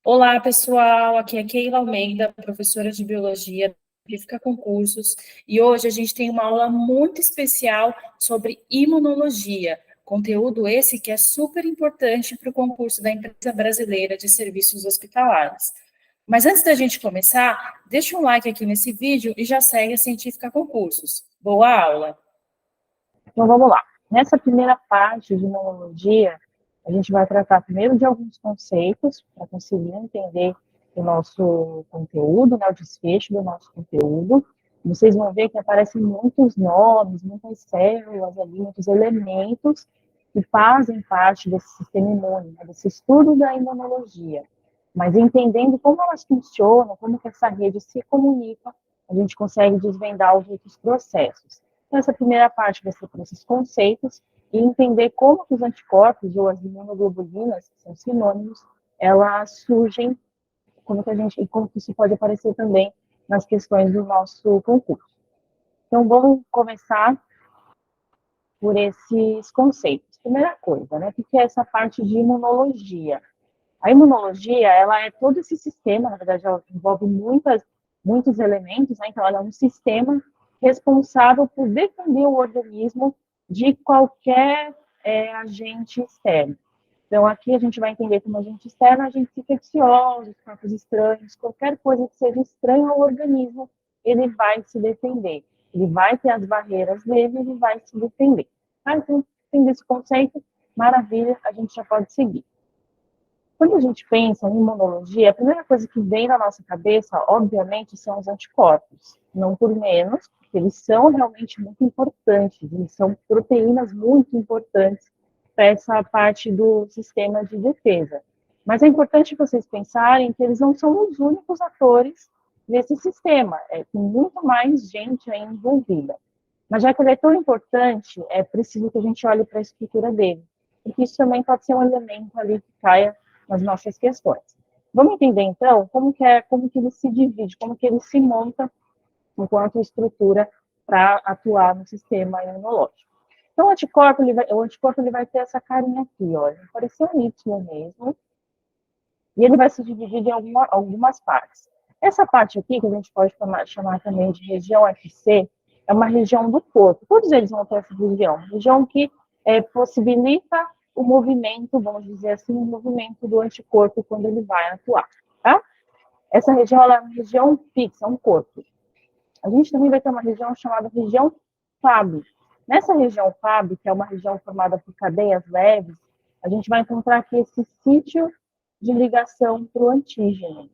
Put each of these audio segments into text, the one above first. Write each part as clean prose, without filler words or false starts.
Olá, pessoal. Aqui é Keila Almeida, professora de Biologia, Científica Concursos, e hoje a gente tem uma aula muito especial sobre imunologia, conteúdo esse que é super importante para o concurso da Empresa Brasileira de Serviços Hospitalares. Mas antes da gente começar, deixa um like aqui nesse vídeo e já segue a Científica Concursos. Boa aula! Então, vamos lá. Nessa primeira parte de imunologia, a gente vai tratar primeiro de alguns conceitos, para conseguir entender o nosso conteúdo, né, o desfecho do nosso conteúdo. Vocês vão ver que aparecem muitos nomes, muitas células ali, muitos elementos que fazem parte desse sistema imune, né, desse estudo da imunologia. Mas entendendo como elas funcionam, como que essa rede se comunica, a gente consegue desvendar os outros processos. Então, essa primeira parte vai ser por esses conceitos e entender como que os anticorpos ou as imunoglobulinas, que são sinônimos, elas surgem, como que isso pode aparecer também nas questões do nosso concurso. Então, vamos começar por esses conceitos. Primeira coisa, né, o que é essa parte de imunologia? A imunologia, ela é todo esse sistema, na verdade, ela envolve muitos elementos, né? Então, ela é um sistema responsável por defender o organismo de qualquer agente externo. Então, aqui a gente vai entender como agente externo, agentes infecciosos, corpos estranhos, qualquer coisa que seja estranha ao organismo, ele vai se defender. Ele vai ter as barreiras dele, ele vai se defender. Ah, então, entender esse conceito, maravilha, a gente já pode seguir. Quando a gente pensa em imunologia, a primeira coisa que vem na nossa cabeça, obviamente, são os anticorpos. Não por menos, porque eles são realmente muito importantes, eles são proteínas muito importantes para essa parte do sistema de defesa. Mas é importante vocês pensarem que eles não são os únicos atores nesse sistema, tem muito mais gente aí envolvida. Mas já que ele é tão importante, é preciso que a gente olhe para a estrutura dele, porque isso também pode ser um elemento ali que caia nas nossas questões. Vamos entender, então, como que ele se divide, como que ele se monta enquanto estrutura para atuar no sistema imunológico. Então, o anticorpo ele vai ter essa carinha aqui, ó, vai parecer um Y mesmo, e ele vai se dividir em algumas partes. Essa parte aqui, que a gente pode chamar também de região FC, é uma região do corpo. Todos eles vão ter essa região que possibilita o movimento, vamos dizer assim, o movimento do anticorpo quando ele vai atuar, tá? Essa região ela é uma região fixa, um corpo. A gente também vai ter uma região chamada região FAB. Nessa região FAB, que é uma região formada por cadeias leves, a gente vai encontrar aqui esse sítio de ligação para o antígeno.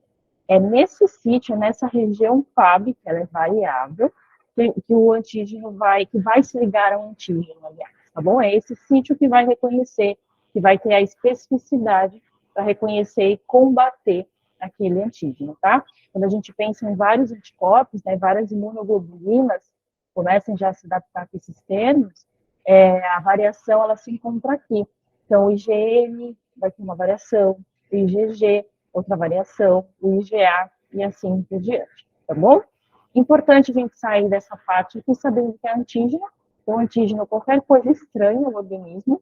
É nesse sítio, nessa região FAB, que ela é variável, que o antígeno que vai se ligar ao antígeno, aliás, tá bom? É esse sítio que vai reconhecer, que vai ter a especificidade para reconhecer e combater aquele antígeno, tá? Quando a gente pensa em vários anticorpos, né, várias imunoglobulinas, começam já a se adaptar com esses termos, a variação ela se encontra aqui. Então, o IgM vai ter uma variação, o IgG, outra variação, o IgA e assim por diante, tá bom? Importante a gente sair dessa parte aqui sabendo que é antígeno. Então, antígeno é qualquer coisa estranha ao organismo,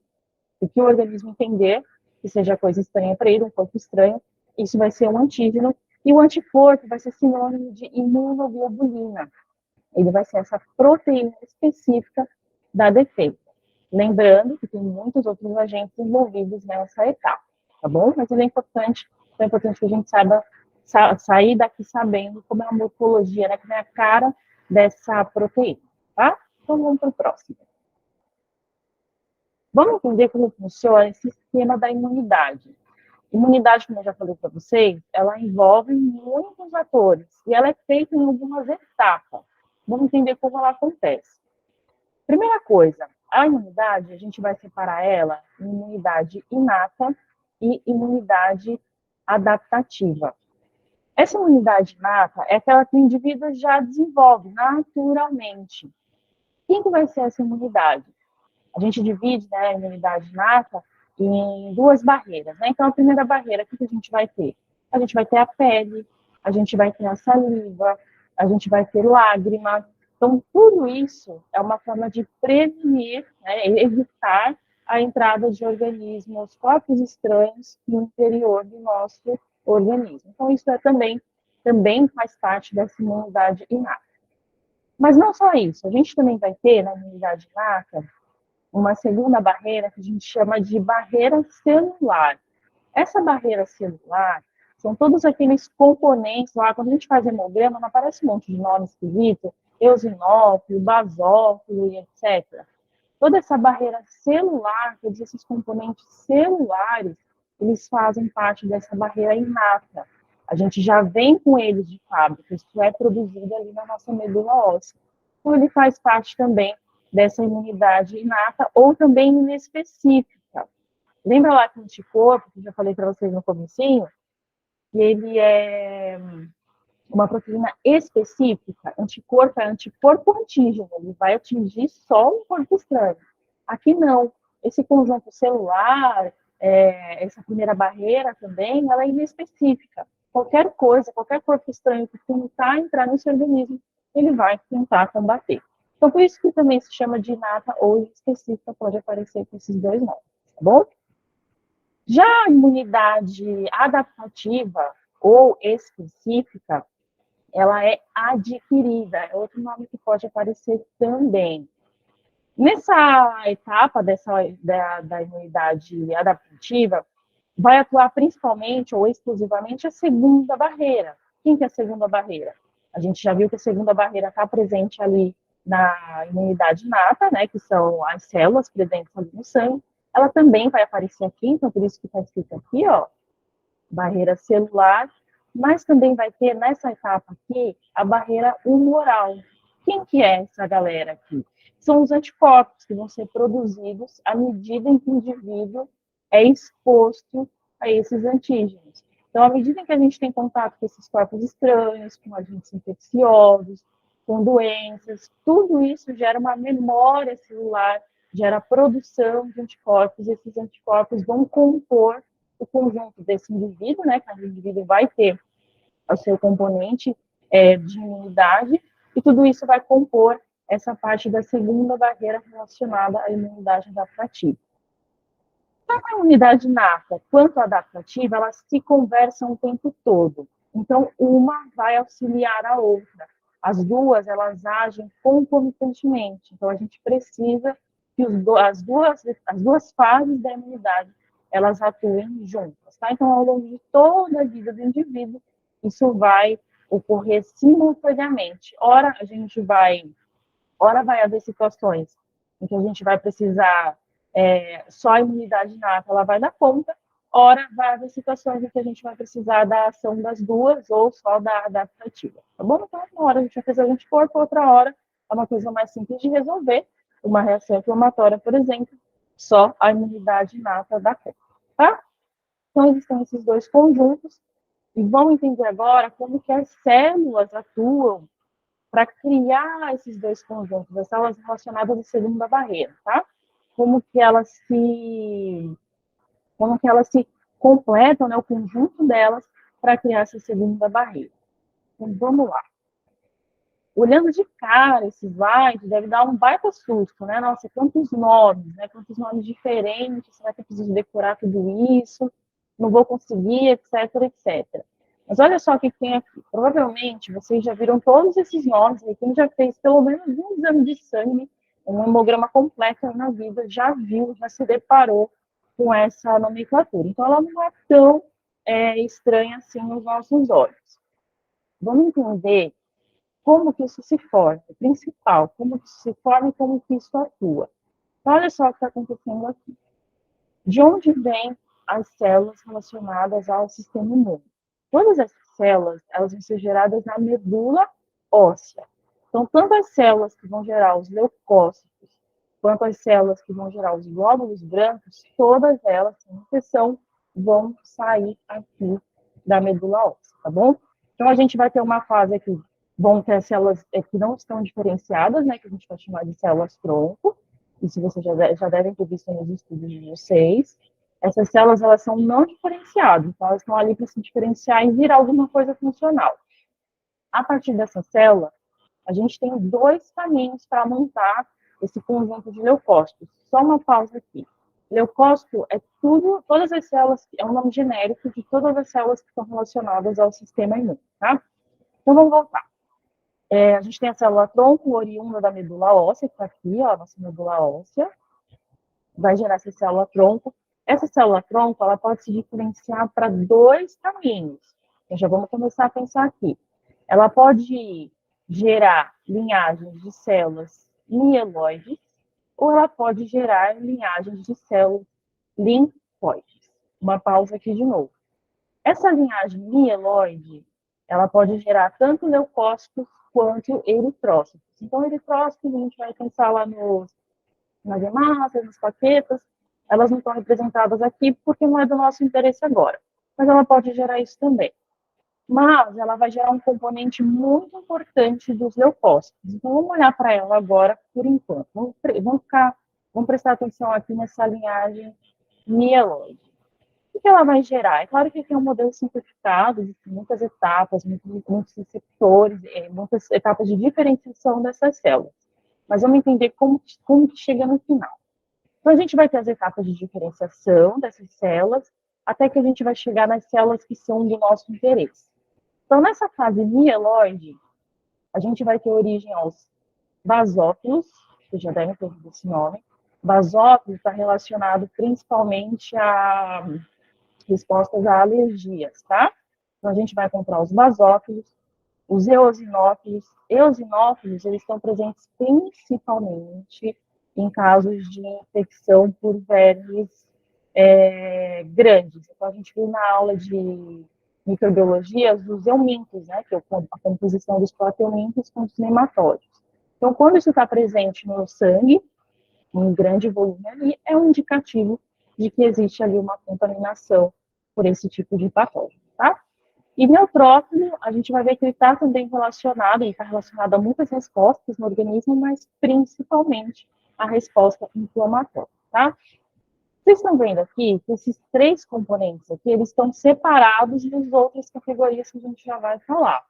e que o organismo entender que seja coisa estranha para ele, um corpo estranho, isso vai ser um antígeno, e o anticorpo vai ser sinônimo de imunoglobulina. Ele vai ser essa proteína específica da defesa. Lembrando que tem muitos outros agentes envolvidos nessa etapa, tá bom? Mas ele é importante que a gente saiba sair daqui sabendo como é a morfologia, né, como é a cara dessa proteína, tá? Então vamos para o próximo. Vamos entender como funciona esse sistema da imunidade. Imunidade, como eu já falei para vocês, ela envolve muitos atores e ela é feita em algumas etapas. Vamos entender como ela acontece. Primeira coisa, a imunidade, a gente vai separar ela em imunidade inata e imunidade adaptativa. Essa imunidade inata é aquela que o indivíduo já desenvolve naturalmente. Quem que vai ser essa imunidade? A gente divide, né, a imunidade inata em duas barreiras, né? Então, a primeira barreira, o que a gente vai ter? A gente vai ter a pele, a gente vai ter a saliva, a gente vai ter lágrima. Então, tudo isso é uma forma de prevenir, né, evitar a entrada de organismos, corpos estranhos no interior do nosso organismo. Então, isso também faz parte dessa imunidade inata. Mas não só isso, a gente também vai ter na imunidade inata uma segunda barreira que a gente chama de barreira celular. Essa barreira celular são todos aqueles componentes lá, quando a gente faz hemograma, não aparece um monte de nome esquisito, eosinófilo, basófilo e etc. Toda essa barreira celular, todos esses componentes celulares, eles fazem parte dessa barreira inata. A gente já vem com eles de fábrica, isso é produzido ali na nossa medula óssea. Então, ele faz parte também dessa imunidade inata ou também inespecífica. Lembra lá que o anticorpo, que eu já falei para vocês no comecinho, que ele é uma proteína específica, anticorpo é anticorpo antígeno, ele vai atingir só um corpo estranho. Aqui não, esse conjunto celular, essa primeira barreira também, ela é inespecífica. Qualquer coisa, qualquer corpo estranho que tentar entrar no seu organismo, ele vai tentar combater. Então, por isso que também se chama de inata ou específica, pode aparecer com esses dois nomes, tá bom? Já a imunidade adaptativa ou específica, ela é adquirida, é outro nome que pode aparecer também. Nessa etapa da imunidade adaptativa, vai atuar principalmente ou exclusivamente a segunda barreira. Quem que é a segunda barreira? A gente já viu que a segunda barreira está presente ali na imunidade inata, né, que são as células presentes ali no sangue. Ela também vai aparecer aqui, então por isso que está escrito aqui, ó, barreira celular, mas também vai ter nessa etapa aqui a barreira humoral. Quem que é essa galera aqui? São os anticorpos que vão ser produzidos à medida em que o indivíduo é exposto a esses antígenos. Então, à medida em que a gente tem contato com esses corpos estranhos, com agentes infecciosos, com doenças, tudo isso gera uma memória celular, gera produção de anticorpos, e esses anticorpos vão compor o conjunto desse indivíduo, né? Cada indivíduo vai ter o seu componente de imunidade, e tudo isso vai compor essa parte da segunda barreira relacionada à imunidade adaptativa. Tanto a imunidade inata quanto a adaptativa, elas se conversam o tempo todo. Então, uma vai auxiliar a outra. As duas, elas agem concomitantemente. Então, a gente precisa que as duas fases da imunidade, elas atuem juntas, tá? Então, ao longo de toda a vida do indivíduo, isso vai ocorrer simultaneamente. Ora vai haver situações em que a gente vai precisar só a imunidade inata, ela vai dar conta, ora vai haver situações em que a gente vai precisar da ação das duas ou só da adaptativa, tá bom? Então, uma hora a gente vai fazer o anticorpo, outra hora é uma coisa mais simples de resolver, uma reação inflamatória, por exemplo, só a imunidade inata dá conta, tá? Então, existem esses dois conjuntos, e vamos entender agora como que as células atuam para criar esses dois conjuntos, as células relacionadas à segunda barreira, tá? Como que elas se completam, né, o conjunto delas para criar essa segunda barreira. Então, vamos lá. Olhando de cara esse slide, deve dar um baita susto, né? Nossa, quantos nomes, né? Quantos nomes diferentes, será que eu preciso decorar tudo isso? Não vou conseguir, etc, etc. Mas olha só o que tem aqui. Provavelmente vocês já viram todos esses nomes, e quem já fez pelo menos um exame de sangue, um hemograma completo na vida, já viu, já se deparou com essa nomenclatura. Então, ela não é tão estranha assim nos nossos olhos. Vamos entender como que isso se forma, o principal, como que isso se forma e como que isso atua. Então, olha só o que está acontecendo aqui. De onde vêm as células relacionadas ao sistema imune? Todas essas células, elas vão ser geradas na medula óssea. Então, tanto as células que vão gerar os leucócitos, quanto as células que vão gerar os glóbulos brancos, todas elas, sem exceção, vão sair aqui da medula óssea, tá bom? Então, a gente vai ter uma fase aqui, vão ter células que não estão diferenciadas, né, que a gente vai chamar de células-tronco, isso vocês já devem ter visto nos estudos de vocês. Essas células, elas são não diferenciadas, então elas estão ali para se diferenciar e virar alguma coisa funcional. A partir dessa célula, a gente tem dois caminhos para montar esse conjunto de leucócitos. Só uma pausa aqui. Leucócito é tudo, todas as células, é um nome genérico de todas as células que estão relacionadas ao sistema imune, tá? Então, vamos voltar. A gente tem a célula tronco, oriunda da medula óssea, que está aqui, ó, nossa medula óssea, vai gerar essa célula tronco. Essa célula tronco, ela pode se diferenciar para dois caminhos. Então, já vamos começar a pensar aqui. Ela pode gerar linhagens de células mieloides, ou ela pode gerar linhagens de células linfóides. Uma pausa aqui de novo. Essa linhagem mieloide, ela pode gerar tanto leucócitos quanto eritrócitos. Então, eritrócitos, a gente vai pensar lá nas hemácias, nas plaquetas, elas não estão representadas aqui porque não é do nosso interesse agora. Mas ela pode gerar isso também. Mas ela vai gerar um componente muito importante dos leucócitos. Então, vamos olhar para ela agora, por enquanto. Vamos prestar atenção aqui nessa linhagem mieloide. O que ela vai gerar? É claro que aqui é um modelo simplificado, de muitas etapas, muitos receptores, muitas etapas de diferenciação dessas células. Mas vamos entender como que chega no final. Então, a gente vai ter as etapas de diferenciação dessas células, até que a gente vai chegar nas células que são do nosso interesse. Então, nessa fase mieloide, a gente vai ter origem aos basófilos, vocês já devem ter ouvido esse nome. Basófilo está relacionado principalmente a respostas a alergias, tá? Então, a gente vai encontrar os basófilos, os eosinófilos. Eosinófilos, eles estão presentes principalmente em casos de infecção por vermes grandes. Então, a gente viu na aula de microbiologia os eumintos, né, que é a composição dos proteomintos com os nematóides. Então, quando isso está presente no sangue, em grande volume ali, é um indicativo de que existe ali uma contaminação por esse tipo de patógeno, tá? E neutrófilo, a gente vai ver que ele está também relacionado, ele está relacionado a muitas respostas no organismo, mas principalmente a resposta inflamatória, tá? Vocês estão vendo aqui que esses três componentes aqui, eles estão separados das outras categorias que a gente já vai falar.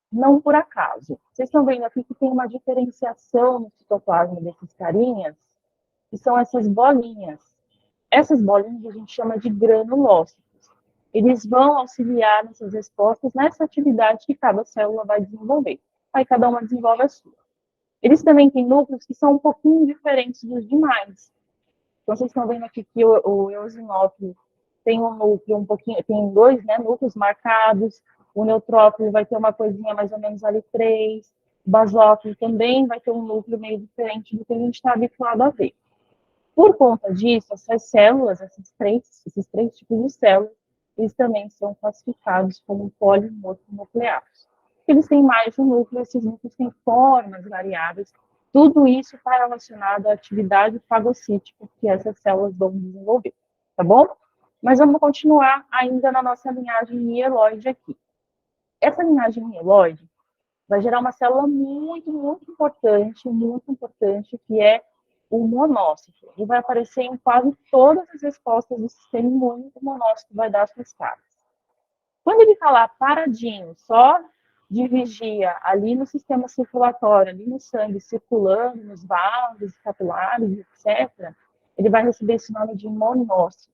Não por acaso. Vocês estão vendo aqui que tem uma diferenciação no citoplasma desses carinhas, que são essas bolinhas. Essas bolinhas a gente chama de granulócitos. Eles vão auxiliar nessas respostas, nessa atividade que cada célula vai desenvolver. Aí cada uma desenvolve a sua. Eles também têm núcleos que são um pouquinho diferentes dos demais. Então, vocês estão vendo aqui que o eosinófilo tem um núcleo um pouquinho, tem dois, né, núcleos marcados. O neutrófilo vai ter uma coisinha mais ou menos ali 3. O basófilo também vai ter um núcleo meio diferente do que a gente está habituado a ver. Por conta disso, essas células, esses três tipos de células, eles também são classificados como polimorfonucleares. Eles têm mais de um núcleo, esses núcleos têm formas variáveis. Tudo isso está relacionado à atividade fagocítica que essas células vão desenvolver, tá bom? Mas vamos continuar ainda na nossa linhagem mieloide aqui. Essa linhagem mieloide vai gerar uma célula muito importante, que é o monócito. Ele vai aparecer em quase todas as respostas do sistema imune, o monócito vai dar suas caras. Quando ele está lá paradinho, só de vigia, ali no sistema circulatório, ali no sangue, circulando, nos vasos, capilares, etc., ele vai receber esse nome de monócito.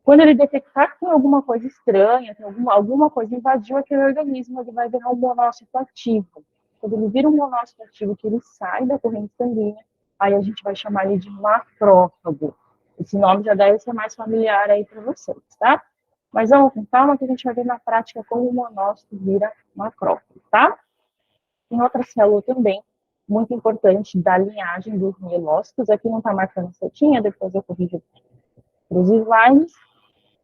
Quando ele detectar que tem alguma coisa estranha, tem alguma coisa invadiu aquele organismo, ele vai virar um monócito ativo. Quando ele vira um monócito ativo, que ele sai da corrente sanguínea, aí a gente vai chamar ele de macrófago. Esse nome já deve ser mais familiar aí para vocês, tá? Mas vamos com calma que a gente vai ver na prática como o monócito vira macrófago, tá? Tem outra célula também, muito importante, da linhagem dos mielócitos. Aqui não está marcando setinha, depois eu corrijo para os slides.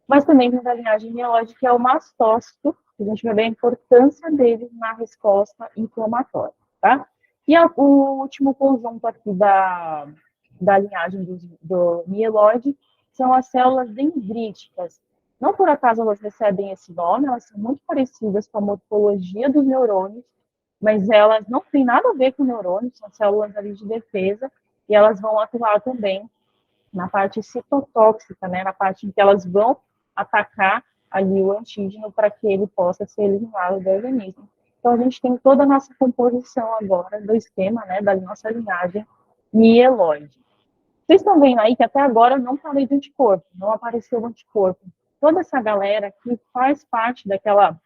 Mas também tem da linhagem mieloide, que é o mastócito, que a gente vai ver a importância dele na resposta inflamatória, tá? E o último conjunto aqui da linhagem do mieloide são as células dendríticas. Não por acaso elas recebem esse nome, elas são muito parecidas com a morfologia dos neurônios, mas elas não têm nada a ver com neurônios, são células ali de defesa, e elas vão atuar também na parte citotóxica, né, na parte em que elas vão atacar ali o antígeno para que ele possa ser eliminado do organismo. Então, a gente tem toda a nossa composição agora do esquema, né, da nossa linhagem mieloide. Vocês estão vendo aí que até agora eu não falei de anticorpo, não apareceu o anticorpo. Toda essa galera que faz parte daquela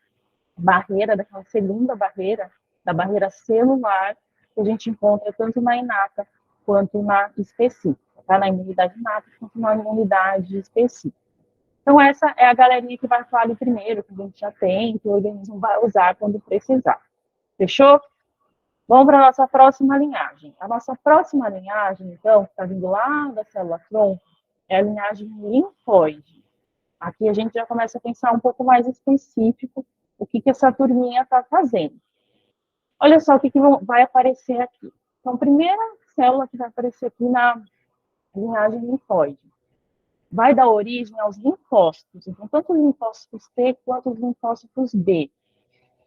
barreira, daquela segunda barreira, da barreira celular, que a gente encontra tanto na inata quanto na específica, tá? Na imunidade inata quanto na imunidade específica. Então, essa é a galerinha que vai falar ali primeiro, que a gente já tem, que o organismo vai usar quando precisar. Fechou? Vamos para a nossa próxima linhagem. A nossa próxima linhagem, então, que está vindo lá da célula-tronco, é a linhagem linfóide. Aqui a gente já começa a pensar um pouco mais específico o que essa turminha está fazendo. Olha só o que vai aparecer aqui. Então, a primeira célula que vai aparecer aqui na linhagem linfóide vai dar origem aos linfócitos. Então, tanto os linfócitos T quanto os linfócitos B.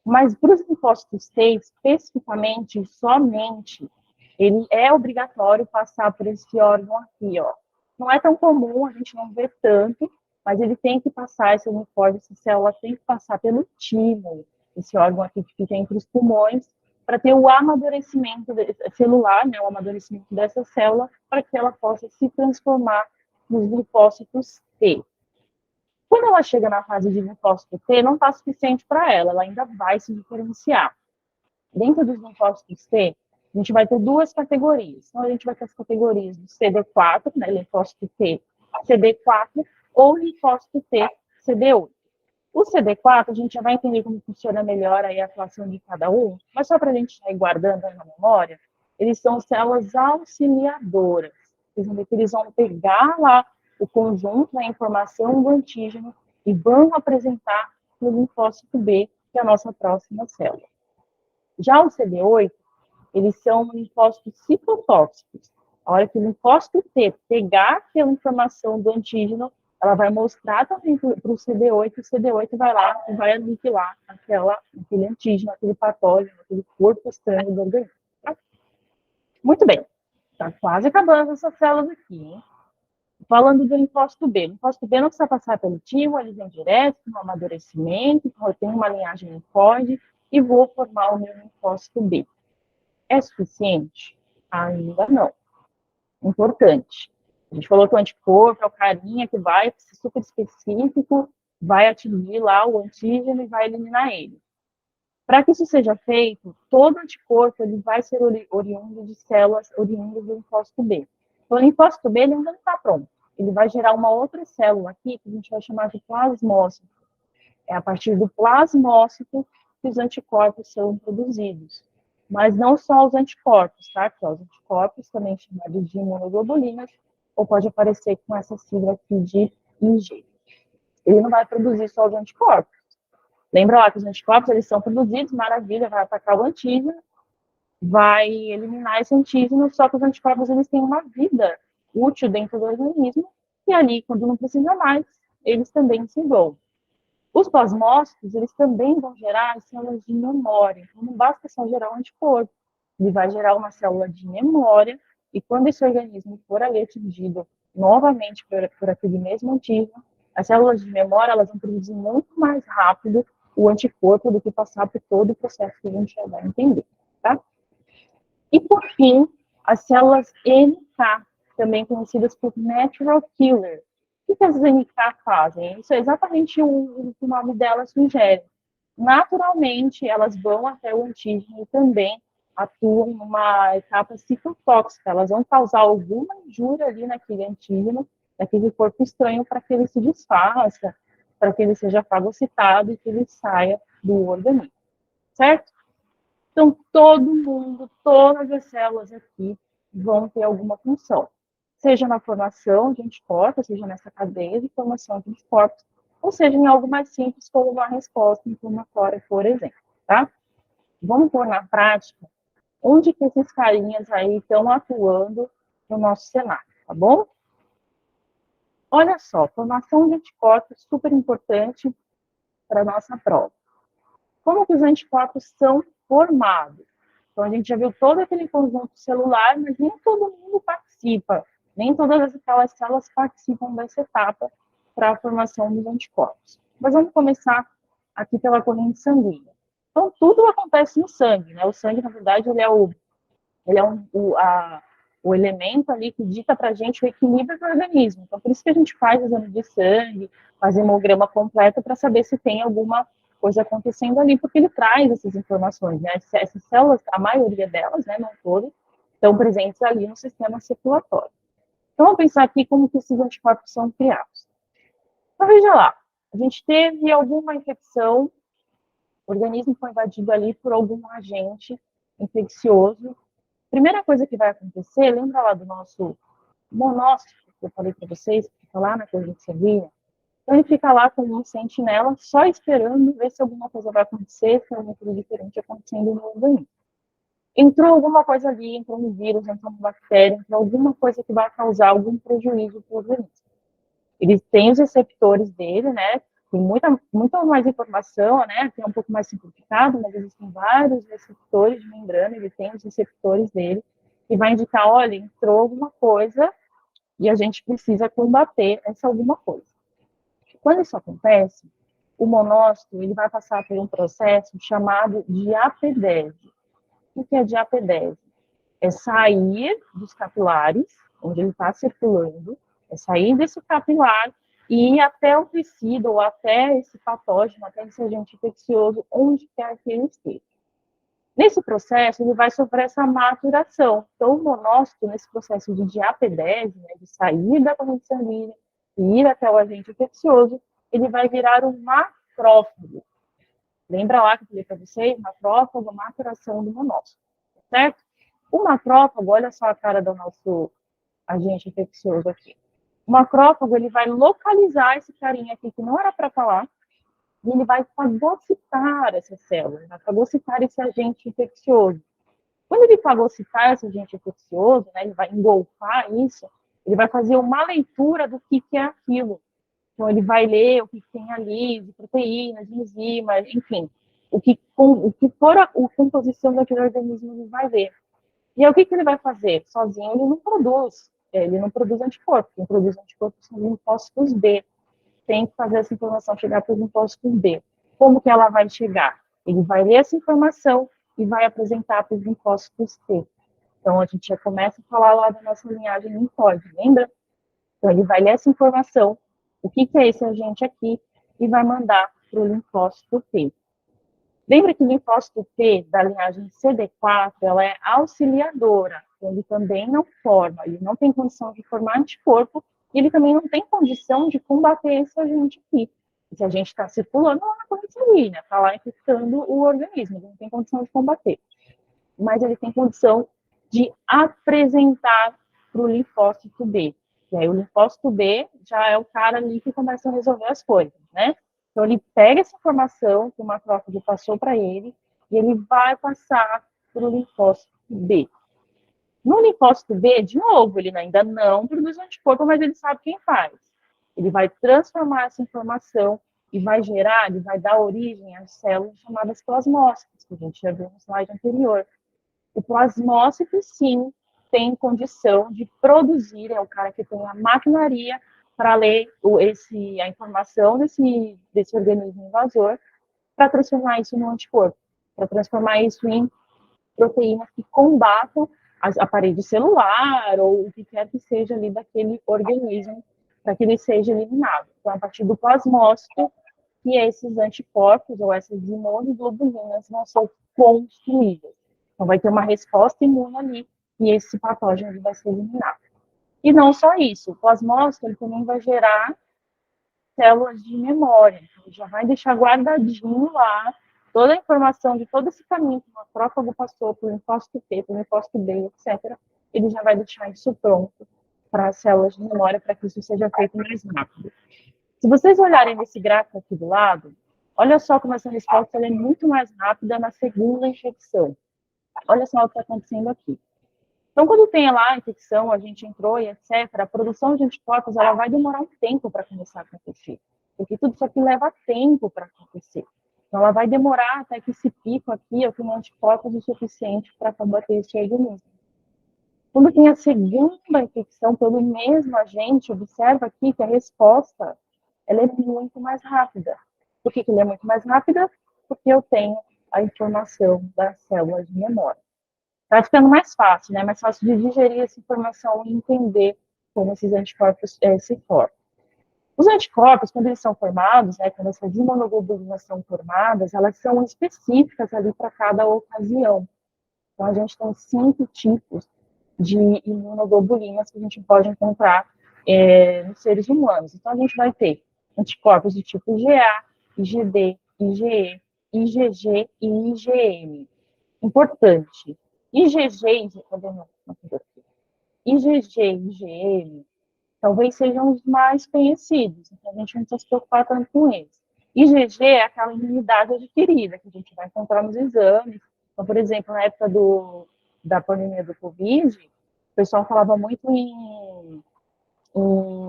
Mas para os linfócitos T, especificamente, somente, ele é obrigatório passar por esse órgão aqui, ó. Não é tão comum, a gente não vê tanto, mas ele tem que passar, esse linfóide, essa célula tem que passar pelo timo, esse órgão aqui que fica entre os pulmões, para ter o amadurecimento celular, né, o amadurecimento dessa célula, para que ela possa se transformar nos linfócitos T. Quando ela chega na fase de linfócito T, não está suficiente para ela, ela ainda vai se diferenciar. Dentro dos linfócitos T, a gente vai ter duas categorias. Então, a gente vai ter as categorias do CD4, né, linfócito T, CD4, ou linfócito T, CD8. O CD4, a gente já vai entender como funciona melhor aí a atuação de cada um, mas só para a gente ir guardando aí na memória, eles são células auxiliadoras. Vocês vão ver que eles vão pegar lá o conjunto da informação do antígeno e vão apresentar no linfócito B, que é a nossa próxima célula. Já o CD8, eles são linfócitos citotóxicos. A hora que o linfócito T pegar aquela informação do antígeno, ela vai mostrar também para o CD8, e o CD8 vai lá e vai aniquilar aquele antígeno, aquele patógeno, aquele corpo estranho do organismo. Tá? Muito bem. Está quase acabando essas células aqui, hein? Falando do linfócito B. O linfócito B não precisa passar pelo timo, ele vem direto no amadurecimento, então eu tenho uma linhagem linfóide e vou formar o meu linfócito B. É suficiente? Ainda não. Importante. A gente falou que o anticorpo é o carinha que vai ser super específico, vai atingir lá o antígeno e vai eliminar ele. Para que isso seja feito, todo anticorpo ele vai ser oriundo de células oriundas do linfócito B. Então, o linfócito B ele ainda não está pronto. Ele vai gerar uma outra célula aqui, que a gente vai chamar de plasmócito. É a partir do plasmócito que os anticorpos são produzidos. Mas não só os anticorpos, tá? Porque os anticorpos, também chamados de imunoglobulinas, ou pode aparecer com essa sigla aqui de IG. Ele não vai produzir só os anticorpos. Lembra lá que os anticorpos, eles são produzidos, maravilha, vai atacar o antígeno, vai eliminar esse antígeno, só que os anticorpos, eles têm uma vida útil dentro do organismo, e ali, quando não precisa mais, eles também se vão. Os plasmócitos, eles também vão gerar células de memória. Então, não basta só gerar um anticorpo. Ele vai gerar uma célula de memória, e quando esse organismo for ali atingido novamente por aquele mesmo antígeno, as células de memória, elas vão produzir muito mais rápido o anticorpo do que passar por todo o processo que a gente já vai entender, tá? E, por fim, as células NK, também conhecidas por Natural Killer. O que as NK fazem? Isso é exatamente o que o nome delas sugere. Naturalmente, elas vão até o antígeno e também atuam numa etapa citotóxica. Elas vão causar alguma injúria ali naquele antígeno, naquele corpo estranho, para que ele se desfaça, para que ele seja fagocitado e que ele saia do organismo. Certo? Então, todo mundo, todas as células aqui vão ter alguma função. Seja na formação de anticorpos, seja nessa cadeia de formação de anticorpos, ou seja em algo mais simples, como uma resposta inflamatória, por exemplo, tá? Vamos pôr na prática onde que esses carinhas aí estão atuando no nosso cenário, tá bom? Olha só, formação de anticorpos super importante para a nossa prova. Como que os anticorpos são formados? Então, a gente já viu todo aquele conjunto celular, mas nem todo mundo participa, nem todas aquelas células participam dessa etapa para a formação dos anticorpos. Mas vamos começar aqui pela corrente sanguínea. Então, tudo acontece no sangue, né? O sangue, na verdade, ele é o elemento ali que dita para a gente o equilíbrio do organismo. Então, por isso que a gente faz exame de sangue, faz hemograma completo para saber se tem alguma coisa acontecendo ali, porque ele traz essas informações, né? Essas células, a maioria delas, né, não todas, estão presentes ali no sistema circulatório. Então, vamos pensar aqui como que esses anticorpos são criados. Então, veja lá, a gente teve alguma infecção, o organismo foi invadido ali por algum agente infeccioso. Primeira coisa que vai acontecer, lembra lá do nosso monócito, que eu falei para vocês, que fica lá na corrente sanguínea? Então, ele fica lá como um sentinela, só esperando ver se alguma coisa vai acontecer, se alguma coisa diferente acontecendo no organismo. Entrou alguma coisa ali, entrou um vírus, entrou uma bactéria, entrou alguma coisa que vai causar algum prejuízo para o organismo. Ele tem os receptores dele, né? Tem muita mais informação, né? Tem um pouco mais simplificado, mas existem vários receptores de membrana, ele tem os receptores dele, que vai indicar, olha, entrou alguma coisa e a gente precisa combater essa alguma coisa. Quando isso acontece, o monócito ele vai passar por um processo chamado diapedese. O que é diapedese? É sair dos capilares, onde ele está circulando, é sair desse capilar e ir até o tecido, ou até esse patógeno, até esse agente infeccioso, onde quer que ele esteja. Nesse processo, ele vai sofrer essa maturação. Então, o monócito, nesse processo de diapedese, né, de sair da corrente sanguínea e ir até o agente infeccioso, ele vai virar um macrófago. Lembra lá que eu falei para vocês? Macrófago, maturação do monócito, certo? O macrófago, olha só a cara do nosso agente infeccioso aqui. O macrófago, ele vai localizar esse carinha aqui que não era para falar, e ele vai fagocitar essa célula, vai fagocitar esse agente infeccioso. Quando ele fagocitar esse agente infeccioso, né, ele vai engolfar isso, ele vai fazer uma leitura do que é aquilo. Então, ele vai ler o que tem ali, de proteínas, de enzimas, enfim, o que for a composição daquele organismo, ele vai ver. E aí, o que ele vai fazer? Sozinho ele não produz anticorpos, quem produz anticorpos são os linfócitos B. Tem que fazer essa informação chegar para os linfócitos B. Como que ela vai chegar? Ele vai ler essa informação e vai apresentar para os linfócitos T. Então, a gente já começa a falar lá da nossa linhagem linfóide, lembra? Então, ele vai ler essa informação, o que é esse agente aqui, e vai mandar para o linfócito T. Lembra que o linfócito T da linhagem CD4, ela é auxiliadora, então ele também não forma, ele não tem condição de formar anticorpo, e ele também não tem condição de combater esse agente aqui. Esse agente está circulando lá na corrente sanguínea, está lá infectando o organismo, ele não tem condição de combater. Mas ele tem condição de apresentar para o linfócito B. E aí o linfócito B já é o cara ali que começa a resolver as coisas, né? Então, ele pega essa informação que o macrófago passou para ele e ele vai passar para o linfócito B. No linfócito B, de novo, ele ainda não produz anticorpo, mas ele sabe quem faz. Ele vai transformar essa informação e vai gerar, ele vai dar origem às células chamadas plasmócitos, que a gente já viu no slide anterior. O plasmócito, sim, tem condição de produzir, é o cara que tem a maquinaria para ler a informação desse organismo invasor, para transformar isso no anticorpo, para transformar isso em proteínas que combatam a parede celular ou o que quer que seja ali daquele organismo, para que ele seja eliminado. Então, a partir do plasmócito, que esses anticorpos ou essas imunoglobulinas vão ser construídas. Então, vai ter uma resposta imune ali e esse patógeno vai ser eliminado. E não só isso, o plasmócito ele também vai gerar células de memória. Então, ele já vai deixar guardadinho lá toda a informação de todo esse caminho que o macrófago passou por linfócito T, por linfócito B, etc. Ele já vai deixar isso pronto para as células de memória, para que isso seja feito mais rápido. Se vocês olharem nesse gráfico aqui do lado, olha só como essa resposta é muito mais rápida na segunda infecção. Olha só o que está acontecendo aqui. Então, quando tem lá a infecção, a gente entrou e etc., a produção de anticorpos ela vai demorar um tempo para começar a acontecer. Porque tudo isso aqui leva tempo para acontecer. Então, ela vai demorar até que esse pico aqui, eu tenho anticorpos o suficiente para combater esse organismo. Quando tem a segunda infecção pelo mesmo agente, observa aqui que a resposta ela é muito mais rápida. Por que ela é muito mais rápida? Porque eu tenho a informação das células de memória. Vai ficando mais fácil, né? Mais fácil de digerir essa informação e entender como esses anticorpos se formam. Os anticorpos, quando eles são formados, né, quando essas imunoglobulinas são formadas, elas são específicas ali para cada ocasião. Então, a gente tem 5 tipos de imunoglobulinas que a gente pode encontrar nos seres humanos. Então, a gente vai ter anticorpos do tipo IgA, IgD, IgE, IgG e IgM. Importante, IgG, IgG e IgM talvez sejam os mais conhecidos, então a gente não precisa se preocupar tanto com eles. IgG é aquela imunidade adquirida que a gente vai encontrar nos exames. Então, por exemplo, na época da pandemia do Covid, o pessoal falava muito em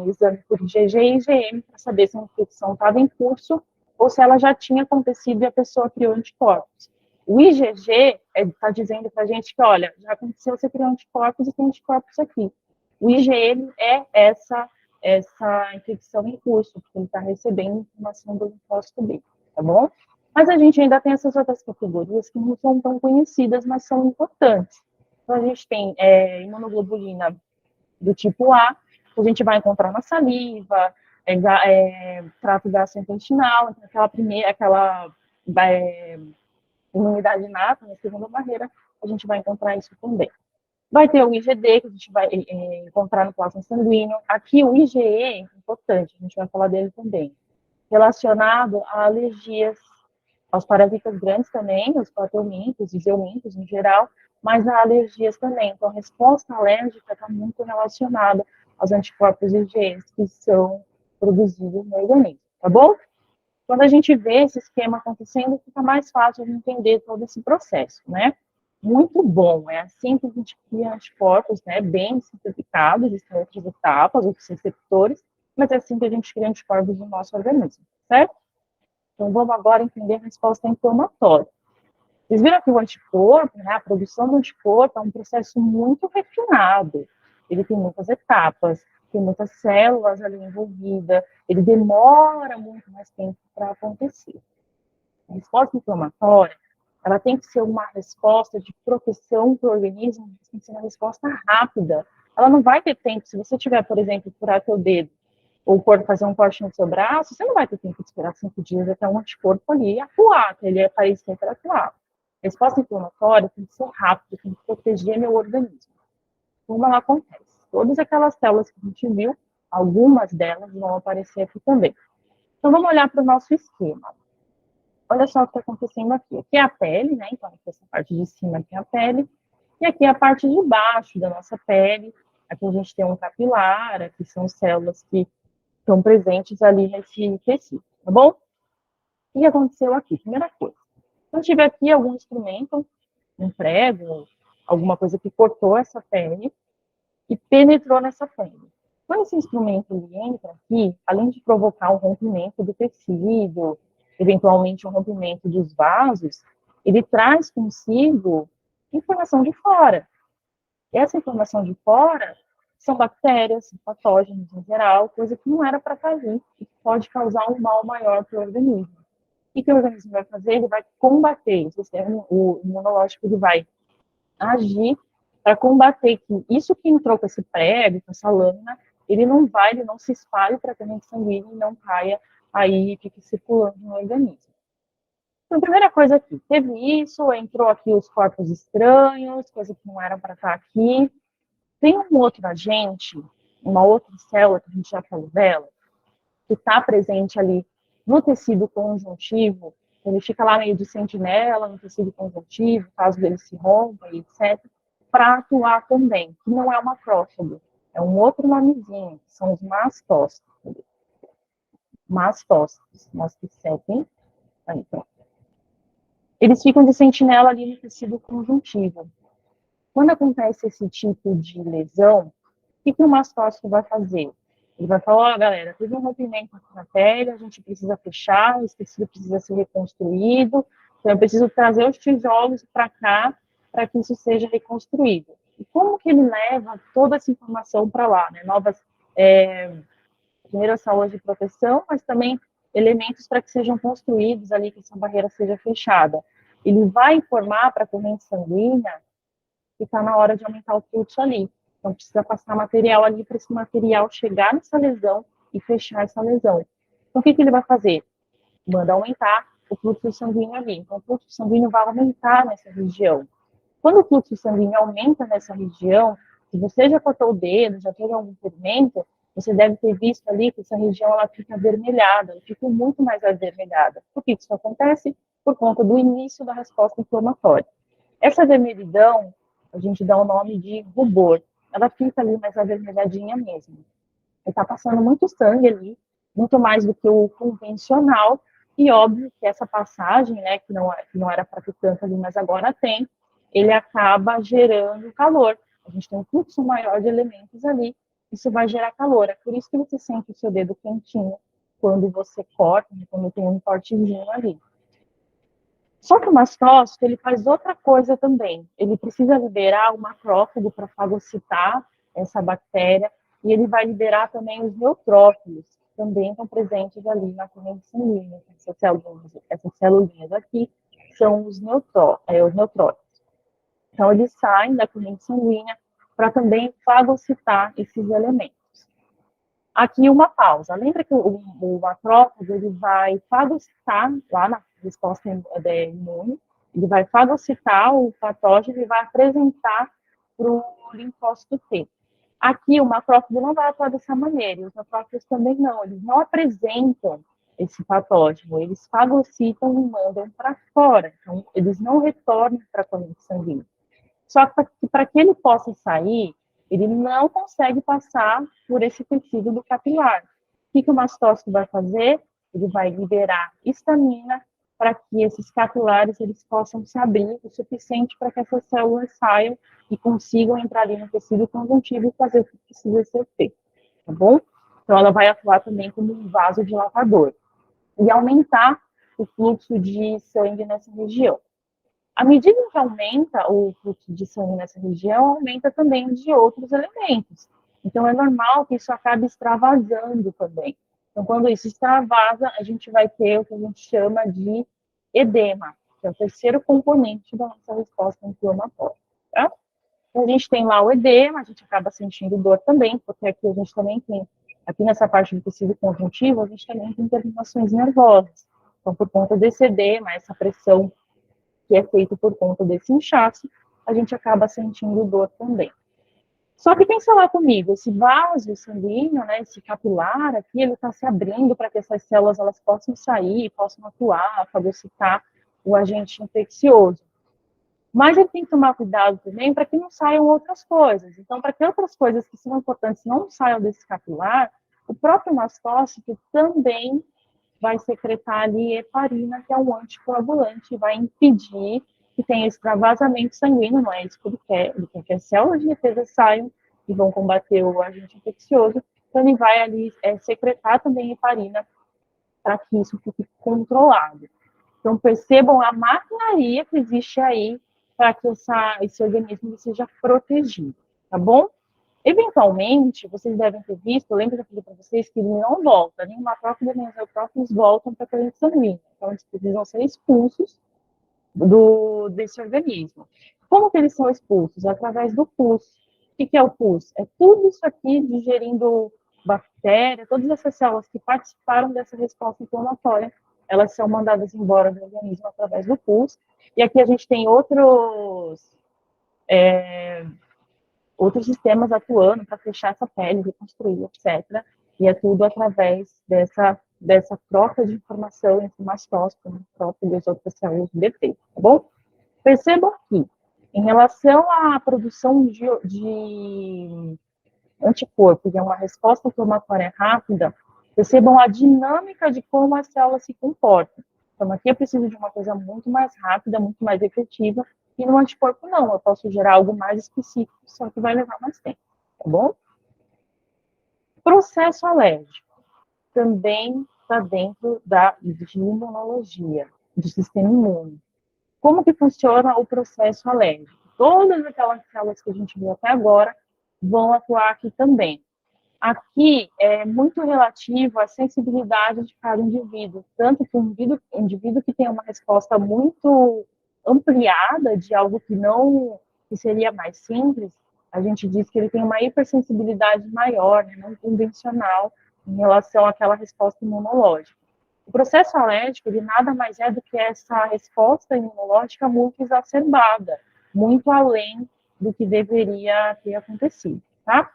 exame por IgG e IgM para saber se a infecção estava em curso ou se ela já tinha acontecido e a pessoa criou anticorpos. O IgG está dizendo para a gente que, olha, já aconteceu, você criou anticorpos e tem anticorpos aqui. O IgM é essa infecção em curso, porque ele está recebendo informação do linfócito B, tá bom? Mas a gente ainda tem essas outras categorias que não são tão conhecidas, mas são importantes. Então, a gente tem imunoglobulina do tipo A, que a gente vai encontrar na saliva, trato gastrointestinal, aquela imunidade inata, na segunda barreira, a gente vai encontrar isso também. Vai ter o IgD, que a gente vai encontrar no plasma sanguíneo. Aqui, o IgE é importante, a gente vai falar dele também. Relacionado a alergias, aos parasitas grandes também, os plateumintos, os eumintos em geral, mas a alergias também. Então, a resposta alérgica está muito relacionada aos anticorpos IgE que são produzidos no organismo, tá bom? Quando a gente vê esse esquema acontecendo, fica mais fácil de entender todo esse processo, né? Muito bom, é assim que a gente cria anticorpos, né, bem simplificados, existem outras etapas, outros receptores, mas é assim que a gente cria anticorpos no nosso organismo, certo? Então, vamos agora entender a resposta inflamatória. Vocês viram que o anticorpo, né, a produção do anticorpo é um processo muito refinado, ele tem muitas etapas, tem muitas células ali envolvidas, ele demora muito mais tempo para acontecer. A resposta inflamatória, ela tem que ser uma resposta de proteção para o organismo, tem que ser uma resposta rápida. Ela não vai ter tempo, se você tiver, por exemplo, furar teu dedo, ou fazer um corte no seu braço, você não vai ter tempo de esperar 5 dias até um anticorpo ali atuar, até ele aparecer para atuar. A resposta inflamatória tem que ser rápida, tem que proteger meu organismo. Como ela acontece? Todas aquelas células que a gente viu, algumas delas vão aparecer aqui também. Então, vamos olhar para o nosso esquema. Olha só o que está acontecendo aqui. Aqui é a pele, né? Então, aqui essa parte de cima aqui é a pele. E aqui é a parte de baixo da nossa pele. Aqui a gente tem um capilar, aqui são células que estão presentes ali nesse tecido, tá bom? O que aconteceu aqui? Primeira coisa. Então, tive aqui algum instrumento, um prego, alguma coisa que cortou essa pele e penetrou nessa pele. Quando esse instrumento ele entra aqui, além de provocar um rompimento do tecido, eventualmente um rompimento dos vasos, ele traz consigo informação de fora. E essa informação de fora são bactérias, patógenos em geral, coisa que não era para estar ali e que pode causar um mal maior para o organismo. O que o organismo vai fazer? Ele vai combater, o imunológico ele vai agir para combater que isso que entrou com esse prego, com essa lâmina, ele não se espalhe para a corrente sanguínea e não caia aí e fique circulando no organismo. Então, primeira coisa aqui, teve isso, entrou aqui os corpos estranhos, coisa que não era para estar aqui. Tem um outro agente, uma outra célula que a gente já falou dela, que está presente ali no tecido conjuntivo, ele fica lá meio de sentinela no tecido conjuntivo, caso ele se rompa, etc., para atuar também, que não é uma macrófago, é um outro nomezinho, que são os mastócitos. Mastócitos, nós que seguem, aí, pronto. Eles ficam de sentinela ali no tecido conjuntivo. Quando acontece esse tipo de lesão, o que o mastócito vai fazer? Ele vai falar, ó, galera, teve um rompimento aqui na pele, a gente precisa fechar, esse tecido precisa ser reconstruído, então eu preciso trazer os tijolos para cá para que isso seja reconstruído. E como que ele leva toda essa informação para lá, né? Novas, primeiro saúde de proteção, mas também elementos para que sejam construídos ali, que essa barreira seja fechada. Ele vai informar para a corrente sanguínea e está na hora de aumentar o fluxo ali. Então, precisa passar material ali para esse material chegar nessa lesão e fechar essa lesão. Então, o que ele vai fazer? Manda aumentar o fluxo sanguíneo ali. Então, o fluxo sanguíneo vai aumentar nessa região. Quando o fluxo sanguíneo aumenta nessa região, se você já cortou o dedo, já teve algum ferimento, você deve ter visto ali que essa região ela fica avermelhada, ela fica muito mais avermelhada. Por que isso acontece? Por conta do início da resposta inflamatória. Essa vermelhidão, a gente dá o nome de rubor. Ela fica ali mais avermelhadinha mesmo. Está passando muito sangue ali, muito mais do que o convencional, e óbvio que essa passagem, né, que não era para ter tanto ali, mas agora tem, ele acaba gerando calor. A gente tem um fluxo maior de elementos ali, isso vai gerar calor. É por isso que você sente o seu dedo quentinho quando você corta, quando tem um cortezinho ali. Só que o mastócito, ele faz outra coisa também. Ele precisa liberar o macrófago para fagocitar essa bactéria, e ele vai liberar também os neutrófilos, que também estão presentes ali na corrente sanguínea. Essas celulinhas aqui são os neutrófilos. Então, eles saem da corrente sanguínea para também fagocitar esses elementos. Aqui uma pausa. Lembra que o macrófago ele vai fagocitar lá na resposta imune, ele vai fagocitar o patógeno e vai apresentar para o linfócito T. Aqui o macrófago não vai atuar dessa maneira, e os neutrófilos também não, eles não apresentam esse patógeno, eles fagocitam e mandam para fora, então eles não retornam para a corrente sanguínea. Só que para que ele possa sair, ele não consegue passar por esse tecido do capilar. O que o mastócito vai fazer? Ele vai liberar histamina para que esses capilares eles possam se abrir o suficiente para que essas células saiam e consigam entrar ali no tecido conjuntivo e fazer o que precisa ser feito, tá bom? Então, ela vai atuar também como um vasodilatador e aumentar o fluxo de sangue nessa região. À medida que aumenta o fluxo de sangue nessa região, aumenta também de outros elementos. Então, é normal que isso acabe extravasando também. Então, quando isso extravasa, a gente vai ter o que a gente chama de edema, que é o terceiro componente da nossa resposta inflamatória. Tá? Então, a gente tem lá o edema, a gente acaba sentindo dor também, porque aqui a gente também tem, aqui nessa parte do tecido conjuntivo, a gente também tem terminações nervosas. Então, por conta desse edema, essa pressão que é feito por conta desse inchaço, a gente acaba sentindo dor também. Só que pensa lá comigo, esse vaso sanguíneo, né, esse capilar aqui, ele está se abrindo para que essas células elas possam sair, possam atuar, fagocitar o agente infeccioso. Mas ele tem que tomar cuidado também para que não saiam outras coisas. Então, para que outras coisas que são importantes não saiam desse capilar, o próprio mastócito também vai secretar ali heparina, que é um anticoagulante, e vai impedir que tenha extravasamento sanguíneo, não é isso que ele quer que as células de defesa saiam e vão combater o agente infeccioso, então ele vai ali secretar também heparina para que isso fique controlado. Então percebam a maquinaria que existe aí para que esse organismo seja protegido, tá bom? Eventualmente, vocês devem ter visto, lembra que eu falei para vocês que ele não volta, nem o macrófago nem os neutrófilos voltam para a corrente sanguínea. Então, eles precisam ser expulsos desse organismo. Como que eles são expulsos? Através do pus. O que é o pus? É tudo isso aqui digerindo bactéria, todas essas células que participaram dessa resposta inflamatória, elas são mandadas embora do organismo através do pus. E aqui a gente tem outros sistemas atuando para fechar essa pele, reconstruir, etc. E é tudo através dessa troca de informação entre o mastócito, o neutrófilo e as outras células de defesa, tá bom? Percebam que, em relação à produção de anticorpos, é uma resposta inflamatória rápida, percebam a dinâmica de como as células se comportam. Então, aqui eu preciso de uma coisa muito mais rápida, muito mais efetiva, e no anticorpo não, eu posso gerar algo mais específico, só que vai levar mais tempo, tá bom? Processo alérgico também está dentro de imunologia, do sistema imune. Como que funciona o processo alérgico? Todas aquelas células que a gente viu até agora vão atuar aqui também. Aqui é muito relativo à sensibilidade de cada indivíduo, tanto que um indivíduo que tem uma resposta muito ampliada de algo que não que seria mais simples, a gente diz que ele tem uma hipersensibilidade maior, né, não convencional, em relação àquela resposta imunológica. O processo alérgico, ele nada mais é do que essa resposta imunológica muito exacerbada, muito além do que deveria ter acontecido, tá?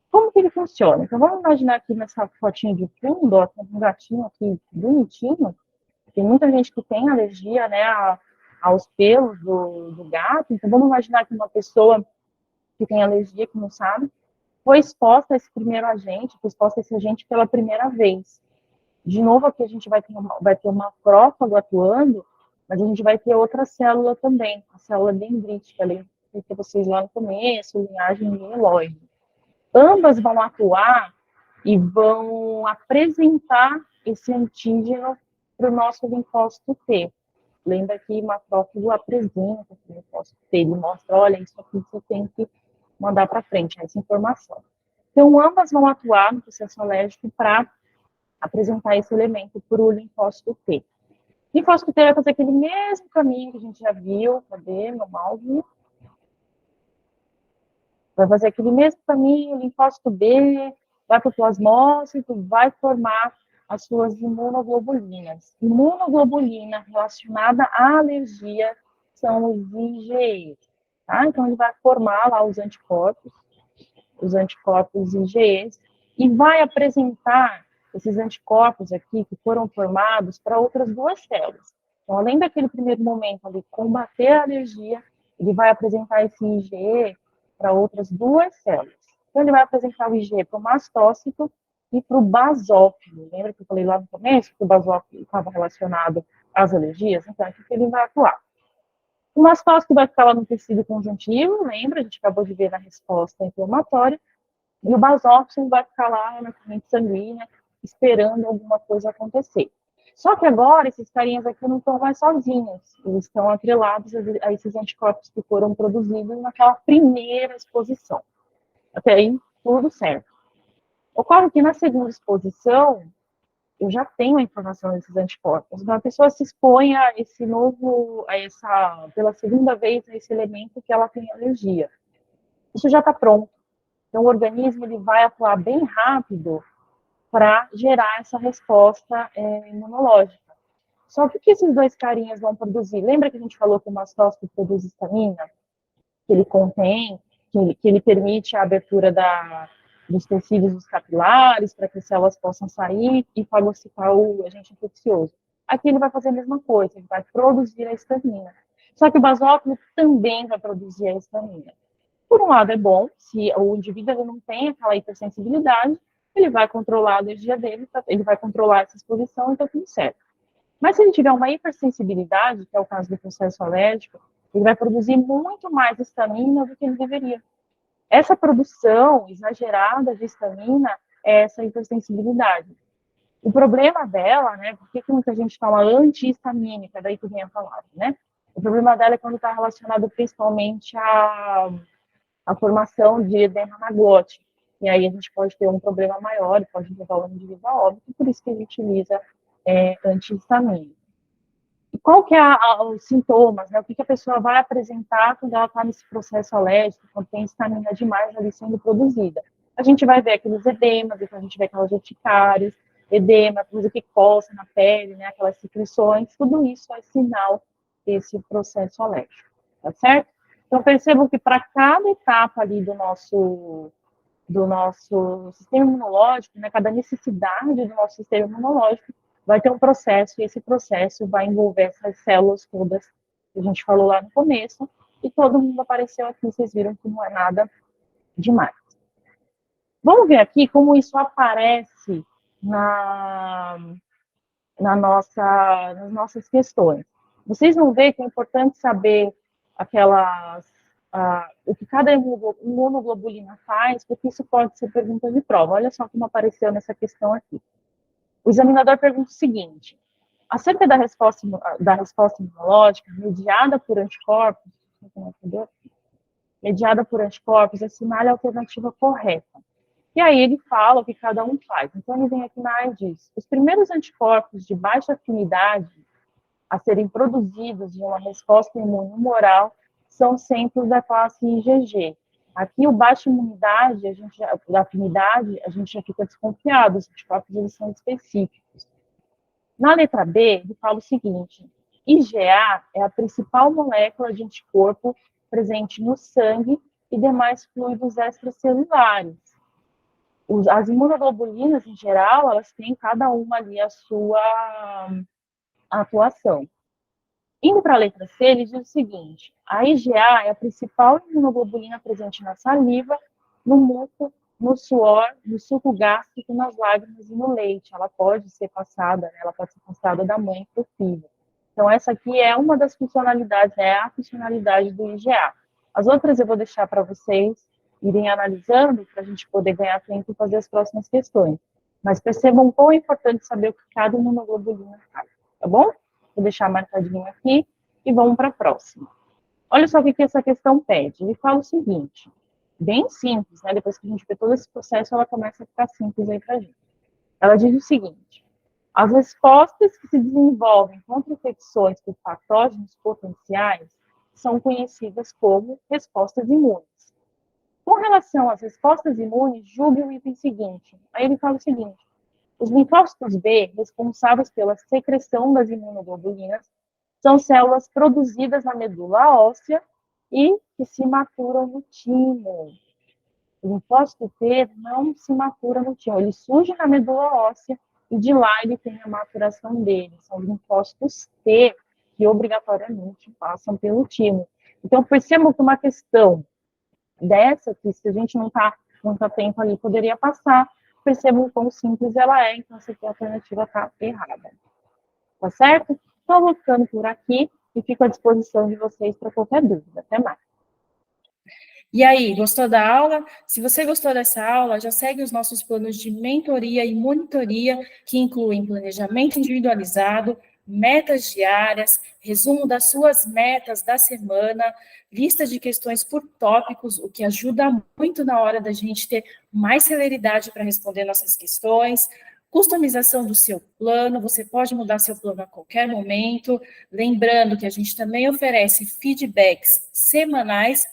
Como que ele funciona? Então, vamos imaginar aqui nessa fotinha de fundo, ó, tem um gatinho aqui bonitinho. Tem muita gente que tem alergia, né, aos pelos do gato. Então, vamos imaginar que uma pessoa que tem alergia, que não sabe, foi exposta a esse primeiro agente, foi exposta a esse agente pela primeira vez. De novo, aqui a gente vai ter uma macrófago atuando, mas a gente vai ter outra célula também, a célula dendrítica, que vocês lá no começo, linhagem mieloide. Ambas vão atuar e vão apresentar esse antígeno para o nosso linfócito T. Lembra que macrófago apresenta esse linfócito T, ele mostra, olha, isso aqui você tem que mandar para frente, essa informação. Então, ambas vão atuar no processo alérgico para apresentar esse elemento para o linfócito T. O linfócito T vai fazer aquele mesmo caminho que a gente já viu, cadê meu mouse? Vai fazer aquele mesmo caminho, o linfócito B vai para o plasmócito, vai formar as suas imunoglobulinas. Imunoglobulina relacionada à alergia são os IgE, tá? Então, ele vai formar lá os anticorpos IgEs, e vai apresentar esses anticorpos aqui que foram formados para outras duas células. Então, além daquele primeiro momento de combater a alergia, ele vai apresentar esse IgE para outras duas células. Então, ele vai apresentar o IgE para o mastócito e para o basófilo. Lembra que eu falei lá no começo que o basófilo estava relacionado às alergias? Então, aqui que ele vai atuar. O mastócito vai ficar lá no tecido conjuntivo, lembra? A gente acabou de ver na resposta inflamatória. E o basófilo vai ficar lá na corrente sanguínea, esperando alguma coisa acontecer. Só que agora, esses carinhas aqui não estão mais sozinhos. Eles estão atrelados a esses anticorpos que foram produzidos naquela primeira exposição. Até aí, tudo certo. Ocorre que na segunda exposição, eu já tenho a informação desses anticorpos. Então, a pessoa se expõe a pela segunda vez, a esse elemento que ela tem alergia. Isso já está pronto. Então, o organismo ele vai atuar bem rápido para gerar essa resposta imunológica. Só que o que esses dois carinhas vão produzir? Lembra que a gente falou que o mastócito produz histamina? Que ele contém, que ele permite a abertura dos tecidos dos capilares para que as células possam sair e fagocitar o agente infeccioso. Aqui ele vai fazer a mesma coisa, ele vai produzir a histamina. Só que o basófilo também vai produzir a histamina. Por um lado é bom, se o indivíduo ele não tem aquela hipersensibilidade, ele vai controlar a alergia dele, ele vai controlar essa exposição e está tudo certo. Mas se ele tiver uma hipersensibilidade, que é o caso do processo alérgico, ele vai produzir muito mais histamina do que ele deveria. Essa produção exagerada de histamina é essa hipersensibilidade. O problema dela, né, por que muita gente fala anti-histamínica, daí que vem a palavra, né? O problema dela é quando está relacionado principalmente à formação de edema na glote. E aí a gente pode ter um problema maior, pode levar o indivíduo a óbito, por isso que a gente utiliza anti-histamínico. E qual que é os sintomas, né? O que a pessoa vai apresentar quando ela está nesse processo alérgico, quando tem histamina demais ali sendo produzida? A gente vai ver aqueles edemas, então a gente vê aquelas urticárias, edema, coisa que coça na pele, né? Aquelas secreções, tudo isso é sinal desse processo alérgico, tá certo? Então percebam que para cada etapa ali do nosso sistema imunológico, né, cada necessidade do nosso sistema imunológico, vai ter um processo, e esse processo vai envolver essas células todas que a gente falou lá no começo, e todo mundo apareceu aqui, vocês viram que não é nada demais. Vamos ver aqui como isso aparece nas nossas questões. Vocês vão ver que é importante saber o que cada imunoglobulina faz, porque isso pode ser pergunta de prova. Olha só como apareceu nessa questão aqui. O examinador pergunta o seguinte: acerca da resposta imunológica mediada por anticorpos, assinale a alternativa correta. E aí ele fala o que cada um faz. Então ele vem aqui na área e diz: os primeiros anticorpos de baixa afinidade a serem produzidos em uma resposta imune humoral são centros da classe IgG. Aqui, o baixa imunidade, da afinidade, a gente já fica desconfiado, os anticorpos eles são específicos. Na letra B, ele fala o seguinte: IgA é a principal molécula de anticorpo presente no sangue e demais fluidos extracelulares. As imunoglobulinas, em geral, elas têm cada uma ali a sua atuação. Indo para a letra C, ele diz o seguinte: a IgA é a principal imunoglobulina presente na saliva, no muco, no suor, no suco gástrico, nas lágrimas e no leite. Ela pode ser passada, né? Ela pode ser passada da mãe para o filho. Então, essa aqui é uma das funcionalidades, é a funcionalidade do IgA. As outras eu vou deixar para vocês irem analisando, para a gente poder ganhar tempo e fazer as próximas questões. Mas percebam quão é importante saber o que cada imunoglobulina faz, tá bom? Vou deixar marcadinho aqui e vamos para a próxima. Olha só o que essa questão pede. Ele fala o seguinte, bem simples, né? Depois que a gente vê todo esse processo, ela começa a ficar simples aí para a gente. Ela diz o seguinte: as respostas que se desenvolvem contra infecções por patógenos potenciais são conhecidas como respostas imunes. Com relação às respostas imunes, julgue o item seguinte. Aí ele fala o seguinte: os linfócitos B, responsáveis pela secreção das imunoglobulinas, são células produzidas na medula óssea e que se maturam no timo. O linfócito T não se matura no timo, ele surge na medula óssea e de lá ele tem a maturação dele. São os linfócitos T que obrigatoriamente passam pelo timo. Então, percebam que uma questão dessa, que se a gente não está muito atento ali, poderia passar, percebam o quão simples ela é, então essa aqui a alternativa está errada. Tá certo? Então, vou ficando por aqui e fico à disposição de vocês para qualquer dúvida. Até mais. E aí, gostou da aula? Se você gostou dessa aula, já segue os nossos planos de mentoria e monitoria, que incluem planejamento individualizado, metas diárias, resumo das suas metas da semana, lista de questões por tópicos, o que ajuda muito na hora da gente ter mais celeridade para responder nossas questões, customização do seu plano, você pode mudar seu plano a qualquer momento, lembrando que a gente também oferece feedbacks semanais,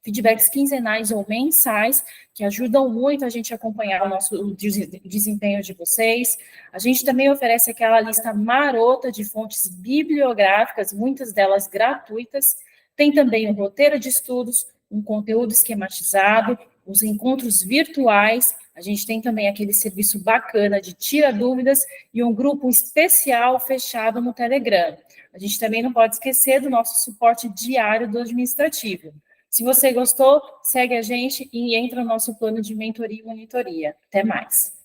feedbacks quinzenais ou mensais, que ajudam muito a gente a acompanhar o desempenho de vocês. A gente também oferece aquela lista marota de fontes bibliográficas, muitas delas gratuitas. Tem também um roteiro de estudos, um conteúdo esquematizado, os encontros virtuais. A gente tem também aquele serviço bacana de tira dúvidas e um grupo especial fechado no Telegram. A gente também não pode esquecer do nosso suporte diário do administrativo. Se você gostou, segue a gente e entra no nosso plano de mentoria e monitoria. Até mais!